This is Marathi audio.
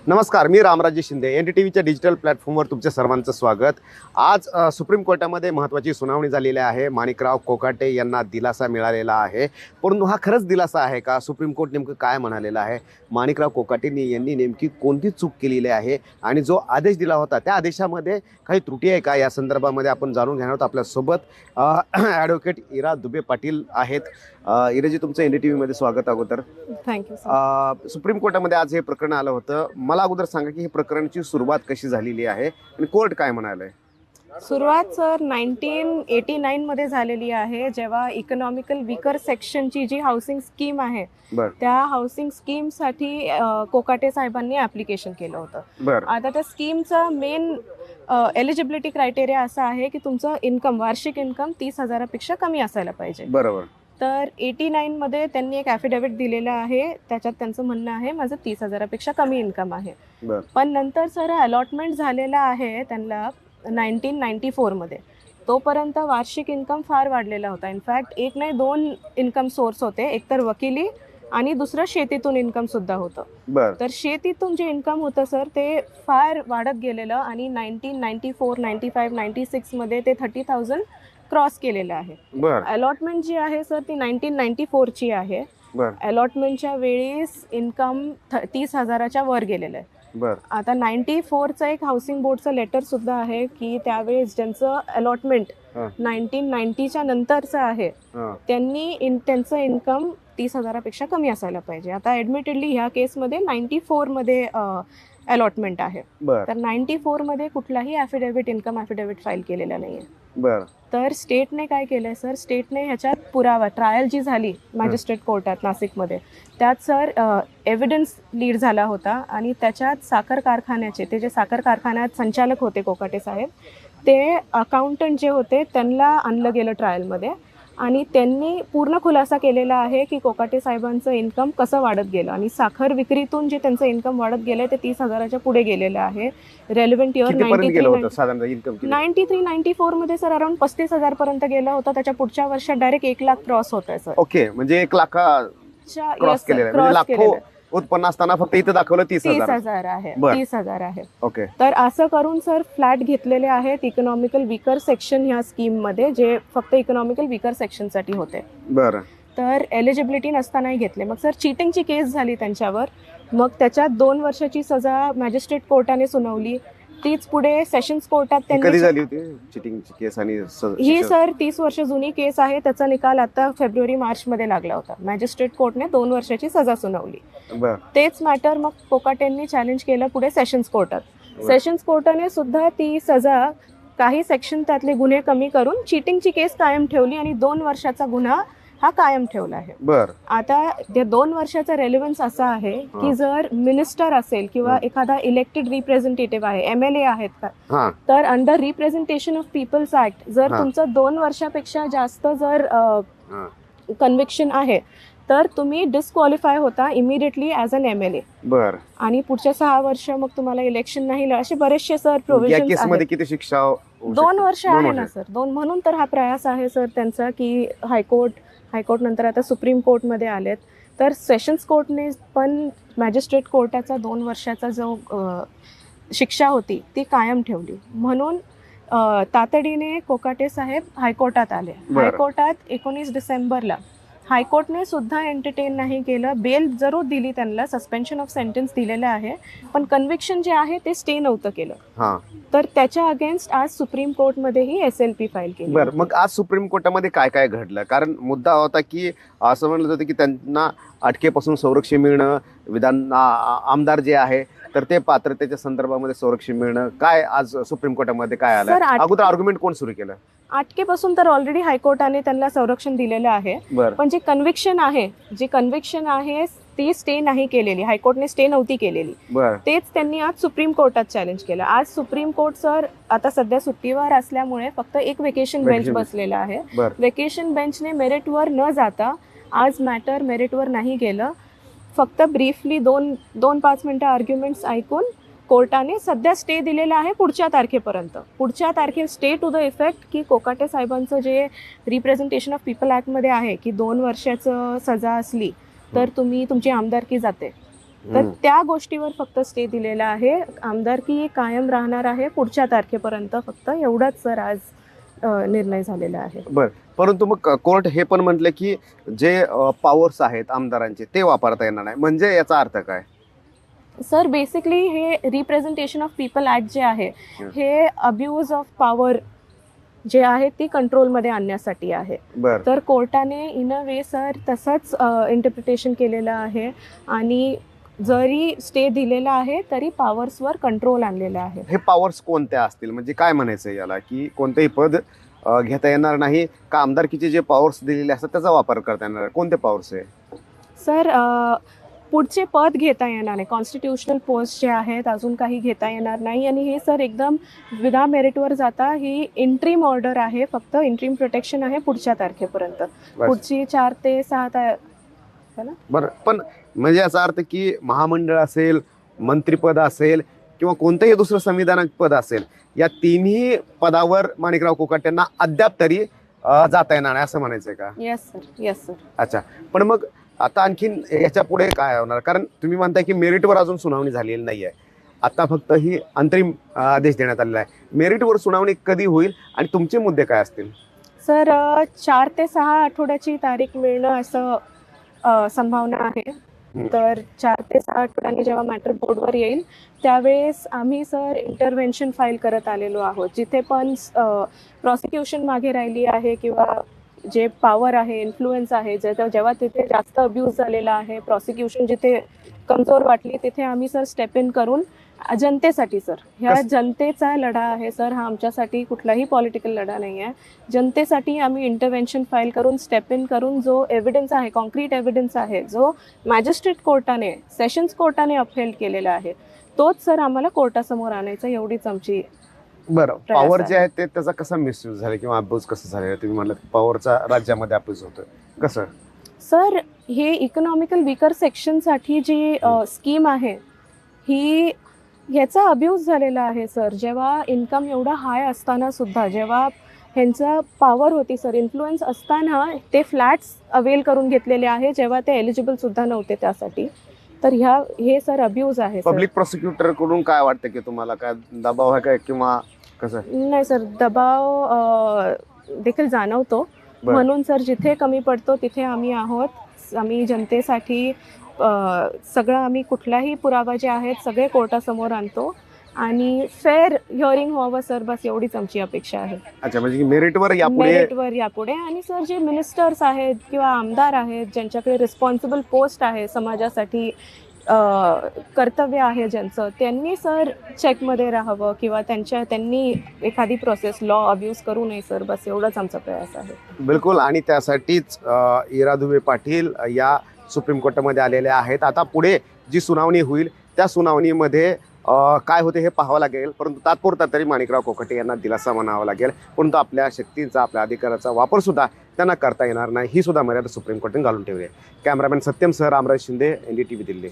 नमस्कार, मी रामराजे शिंदे. NDTVच्या डिजिटल प्लॅटफॉर्मवर तुमच्या सर्वांचं स्वागत. आज सुप्रीम कोर्टामध्ये महत्त्वाची सुनावणी झालेली आहे. माणिकराव कोकाटे यांना दिलासा मिळालेला आहे. परंतु हा खरंच दिलासा आहे का? सुप्रीम कोर्ट नेमकं काय म्हणालेलं आहे? माणिकराव कोकाटे यांनी नेमकी कोणती चूक केलेली आहे आणि जो आदेश दिला होता त्या आदेशामध्ये काही त्रुटी आहे का? या संदर्भामध्ये आपण जाणून घेणार आहोत. आपल्यासोबत ॲडव्होकेट इरा दुबे पाटील आहेत. इराजी, तुमचं NDTVमध्ये स्वागत अगोदर. थँक्यू. सुप्रीम कोर्टामध्ये आज हे प्रकरण आलं होतं. मला अगोदर सांगा की ही प्रकरणाची सुरुवात कशी झालेली आहे आणि कोर्ट काय म्हणाले? सुरुवात सर 1989 मध्ये झालेली आहे, जेव्हा इकॉनॉमिकल वीकर सेक्शनची जी हाऊसिंग स्कीम आहे त्या हाऊसिंग स्कीमसाठी कोकाटे साहेबांनी ॲप्लिकेशन केलं होतं. आता त्या स्कीमचा मेन एलिजिबिलिटी क्रायटेरिया असा आहे की तुमचं इन्कम, वार्षिक इन्कम 30,000पेक्षा कमी असायला पाहिजे. बरोबर. तर 89 मध्ये त्यांनी एक ॲफिडेव्हिट दिलेलं आहे. त्याच्यात त्यांचं म्हणणं आहे माझं 30,000पेक्षा कमी इन्कम आहे. पण नंतर सर अलॉटमेंट झालेला आहे त्यांना 1994 मध्ये. तोपर्यंत वार्षिक इन्कम फार वाढलेला होता. इनफॅक्ट एक नाही दोन इन्कम सोर्स होते, एकतर वकिली आणि दुसरं शेतीतून इन्कम सुद्धा होतं. तर शेतीतून जे इन्कम होतं सर ते फार वाढत गेलेलं आणि 1994, 95, 96 मध्ये ते 30,000 क्रॉस केलेलं आहे. अलॉटमेंट जी आहे सर ती 1994 ची आहे. अलॉटमेंटच्या वेळेस इन्कम 30,000च्या वर गेलेलं आहे. आता 94चं एक हाऊसिंग बोर्डचं लेटर सुद्धा आहे की त्यावेळेस ज्यांचं अलॉटमेंट 1990च्या नंतरचं आहे त्यांचं इन्कम 30,000पेक्षा कमी असायला पाहिजे. आता ॲडमिटेडली ह्या केसमध्ये 94 मध्ये अलॉटमेंट आहे. तर 94 मध्ये कुठलाही इन्कम ॲफिडेव्हिट फाईल केलेला नाही आहे. तर स्टेटने काय केलंय सर, स्टेटने ह्याच्यात पुरावा, ट्रायल जी झाली मॅजिस्ट्रेट कोर्टात नाशिकमध्ये, त्यात सर एव्हिडन्स लीड झाला होता आणि त्याच्यात साखर कारखान्याचे, ते जे साखर कारखान्यात संचालक होते कोकाटे साहेब, ते अकाउंटंट जे होते त्यांना आणलं गेलं ट्रायलमध्ये आणि त्यांनी पूर्ण खुलासा केलेला आहे की कोकाटे साहेबांचं इन्कम कसं वाढत गेलं आणि साखर विक्रीतून जे त्यांचं इन्कम वाढत गेलंय ते 30,000च्या पुढे गेलेलं आहे. रेलेव्हंट इयर 93-94 मध्ये सर अराउंड 35,000 पर्यंत गेलं होतं. त्याच्या पुढच्या वर्षात डायरेक्ट 1 लाख क्रॉस होत आहे सर. ओके, म्हणजे 1 लाख क्रॉस केलेलं. उत्पन्न असताना फक्त इथं दाखवलं 30,000 आहे. 30,000 आहे. ओके. तर असं करून सर फ्लॅट घेतलेले आहेत इकॉनॉमिकल वीकर सेक्शन ह्या स्कीम मध्ये, जे फक्त इकॉनॉमिकल वीकर सेक्शन साठी होते. तर एलिजिबिलिटी नसतानाही घेतले. मग सर चीटिंगची केस झाली त्यांच्यावर. मग त्याच्यात 2 वर्षाची सजा मॅजिस्ट्रेट कोर्टाने सुनावली. तीच पुढे सेशन्स कोर्टात कधी झाली होती चिटिंगची केस? आणि ही सर 30 वर्ष जुनी केस आहे. त्याचा निकाल आता फेब्रुवारी-मार्च मध्ये लागला होता. मॅजिस्ट्रेट कोर्टने 2 वर्षाची सजा सुनावली. तेच मॅटर मग कोकाटेंनी चॅलेंज केलं पुढे सेशन्स कोर्टात. सेशन्स कोर्टाने सुद्धा ती सजा, काही सेक्शन त्यातले गुन्हे कमी करून चीटिंगची केस कायम ठेवली आणि 2 वर्षाचा गुन्हा हा कायम ठेवला आहे. आता त्या 2 वर्षाचा रेलेव्हन्स असा आहे की जर मिनिस्टर असेल किंवा एखादा इलेक्टेड रिप्रेझेंटेटिव्ह आहे, MLA आहेत का, तर under representation of people's act जर तुमचं 2 वर्षापेक्षा जास्त जर कन्व्हिक्शन आहे तर तुम्ही डिस्क्वालिफाय होता इमिडिएटली ॲज अन MLA. आणि पुढच्या 6 वर्ष मग तुम्हाला इलेक्शन नाही. असे बरेचसे सर प्रोव्हिजन्स आहेत. किती शिक्षा? 2 वर्ष आहे ना सर. म्हणून तर हा प्रयास आहे सर त्यांचा की हायकोर्ट नंतर आता सुप्रीम कोर्टमध्ये आलेत. तर सेशन्स कोर्टने पण मॅजिस्ट्रेट कोर्टाचा 2 वर्षाचा जो शिक्षा होती ती कायम ठेवली. म्हणून तातडीने कोकाटे साहेब हायकोर्टात आले. हायकोर्टात 19 डिसेंबरला हायकोर्टने सुद्धा एंटरटेन नाही केलं. बेल जरूर दिली त्यांना, सस्पेन्शन ऑफ सेंटेन्स दिलेलं आहे, पण कन्व्हिक्शन जे आहे ते स्टे नव्हतं केलं. तर त्याच्या अगेन्स्ट आज सुप्रीम कोर्टमध्येही SLP फाईल केली. मग आज सुप्रीम कोर्टामध्ये काय काय घडलं? कारण मुद्दा होता की असं म्हणलं जातं की त्यांना अटकेपासून संरक्षण मिळणं, आमदार जे आहे तर ते पात्रतेच्या संदर्भामध्ये संरक्षण मिळणं, काय आज सुप्रीम कोर्टामध्ये काय आलं? अगोदर आर्ग्युमेंट कोण सुरू केलं? अटकेपासून तर ऑलरेडी हायकोर्टाने त्यांना संरक्षण दिलेलं आहे. पण जे कन्व्हिक्शन आहे ती स्टे नाही केलेली, हायकोर्टने स्टे नव्हती केलेली. तेच त्यांनी आज सुप्रीम कोर्टात चॅलेंज केलं. आज सुप्रीम कोर्ट सर आता सध्या सुट्टीवर असल्यामुळे फक्त एक वेकेशन बेंच बसलेला आहे. वेकेशन बेंचने मेरिटवर न जाता आज मॅटर मेरिटवर नाही गेलं. फक्त ब्रीफली 2-5 मिनिटं आर्ग्युमेंट्स ऐकून कोर्टाने सध्या स्टे दिलेला आहे पुढच्या तारखेपर्यंत. पुढच्या तारखे स्टे टू द इफेक्ट की कोकाटे साहेबांचं जे रिप्रेझेंटेशन ऑफ पीपल ॲक्टमध्ये आहे की 2 वर्षाचं सजा असली तर तुमची आमदारकी जाते. तर त्या गोष्टीवर फक्त स्टे दिलेला आहे. आमदारकी कायम राहणार आहे पुढच्या तारखेपर्यंत, फक्त एवढाच सर आज निर्णय झालेला आहे. बर, परंतु मग कोर्ट हे पण म्हटले की जे पॉवर्स आहेत आमदारांचे ते वापरता येणार नाही, म्हणजे याचा अर्थ काय? सर बेसिकली हे रिप्रेझेंटेशन ऑफ पीपल ऍक्ट जे आहे हे अब्यूज ऑफ पॉवर जे आहे ती कंट्रोलमध्ये आणण्यासाठी आहे. बर, तर कोर्टाने इन अ वे सर तसंच इंटरप्रिटेशन केलेलं आहे आणि जरी स्टे दिलेला आहे तरी पॉवर्सवर कंट्रोल आणलेला आहे. हे पॉवर्स कोणत्या असतील, म्हणजे काय म्हणायचं याला की कोणतेही पद घेता येणार नाही का, आमदारकीचे जे पॉवर्स दिलेले असतात त्याचा वापर करता येणार, कोणते पॉवर्स आहे? सर पुढचे पद घेता येणार नाही, कॉन्स्टिट्युशनल पोस्ट जे आहेत अजून काही घेता येणार नाही. आणि हे सर एकदम विदा मेरिटवर जाता ही इंट्रीम ऑर्डर आहे, फक्त इंट्रीम प्रोटेक्शन आहे पुढच्या तारखेपर्यंत, पुढची 4 ते 6 बरं, पण म्हणजे याचा अर्थ की महामंडळ असेल, मंत्रिपद असेल किंवा कोणतंही दुसरं संविधानिक पद असेल, या तिन्ही पदावर माणिकराव कोकाटेंना अद्याप तरी जाता येणार नाही असं म्हणायचंय का? Yes sir, yes sir. अच्छा, पण मग आता आणखीन याच्या पुढे काय होणार? कारण तुम्ही म्हणताय की मेरिटवर अजून सुनावणी झालेली नाहीये, आता फक्त ही अंतरिम आदेश देण्यात आलेला आहे. मेरिटवर सुनावणी कधी होईल आणि तुमचे मुद्दे काय असतील? सर 4 ते 6 आठवड्याची तारीख मिळणं असं संभावना आहे. तर 4 ते 6 आठवड्यांनी जेव्हा मॅटर बोर्डवर येईल त्यावेळेस आम्ही सर इंटरव्हेन्शन फाईल करत आलेलो आहोत. जिथे पण प्रॉसिक्युशन मागे राहिली आहे किंवा जे पॉवर आहे, इन्फ्लुएन्स आहे, जेव्हा तिथे जास्त अब्यूज झालेला आहे, प्रॉसिक्युशन जिथे कमजोर वाटली तिथे आम्ही सर स्टेप इन करून जनतेसाठी सर, ह्या जनतेचा लढा आहे सर, हा आमच्यासाठी कुठलाही पॉलिटिकल लढा नाही आहे. जनतेसाठी आम्ही इंटरव्हेन्शन फाईल करून स्टेप इन करून जो एव्हिडन्स आहे, कॉन्क्रीट एव्हिडन्स आहे, जो मॅजिस्ट्रेट कोर्टाने, सेशन्स कोर्टाने अपहेल्ड केलेला आहे, तोच सर आम्हाला कोर्टासमोर आणायचा, एवढीच आमची. बरं, पॉवर जे आहे ते त्याचा कसा मिसयूज झाला किंवा अब्यूज कसं झालेला? तुम्ही म्हणलं पॉवरचा राज्यामध्ये अब्यूज होतोय, कसं? सर हे इकॉनॉमिकल वीकर सेक्शनसाठी जी स्कीम आहे ही ह्याचा अब्यूज झालेला आहे सर. जेव्हा इन्कम एवढा हाय असताना सुद्धा, जेव्हा ह्यांचा पॉवर होती सर, इन्फ्लुएन्स असताना ते फ्लॅट्स अवेल करून घेतलेले आहे जेव्हा ते एलिजिबल सुद्धा नव्हते त्यासाठी. तर हे सर अब्यूज आहे. पब्लिक प्रॉसिक्युटर कडून काय वाटतं की तुम्हाला काय दबाव आहे काय किंवा कसं? नाही सर, दबाव देखील जाणवतो, म्हणून सर जिथे कमी पडतो तिथे आम्ही आहोत. आम्ही जनतेसाठी सगळं, आम्ही कुठलाही पुरावा जे आहेत सगळे कोर्टासमोर आणतो आणि फेअर हिअरिंग व्हावं सर, बस एवढीच आमची अपेक्षा आहे. अच्छा, म्हणजे मेरिटवर यापुढे आणि सर जे मिनिस्टर्स आहेत किंवा आमदार आहेत ज्यांच्याकडे रिस्पॉन्सिबल पोस्ट आहे, समाजासाठी कर्तव्य आहे ज्यांचं, त्यांनी सर चेकमध्ये राहावं किंवा त्यांनी एखादी प्रोसेस लॉ अब्यूज करू नये सर, बस एवढंच आमचा प्रयास आहे. बिलकुल, आणि त्यासाठीच इरा दुबे पाटील या सुप्रीम कोर्टामध्ये आलेल्या आहेत. आता पुढे जी सुनावणी होईल त्या सुनावणीमध्ये काय होते हे पाहावं लागेल, परंतु तात्पुरता तरी माणिकराव कोकाटे यांना दिलासा म्हणावा लागेल. परंतु आपल्या शक्तींचा, आपल्या अधिकाराचा वापर सुद्धा त्यांना करता येणार नाही, ही सुद्धा मर्यादा सुप्रीम कोर्टाने घालून ठेवली आहे. कॅमेरामॅन सत्यम सह रामराज शिंदे, NDTV दिल्ली.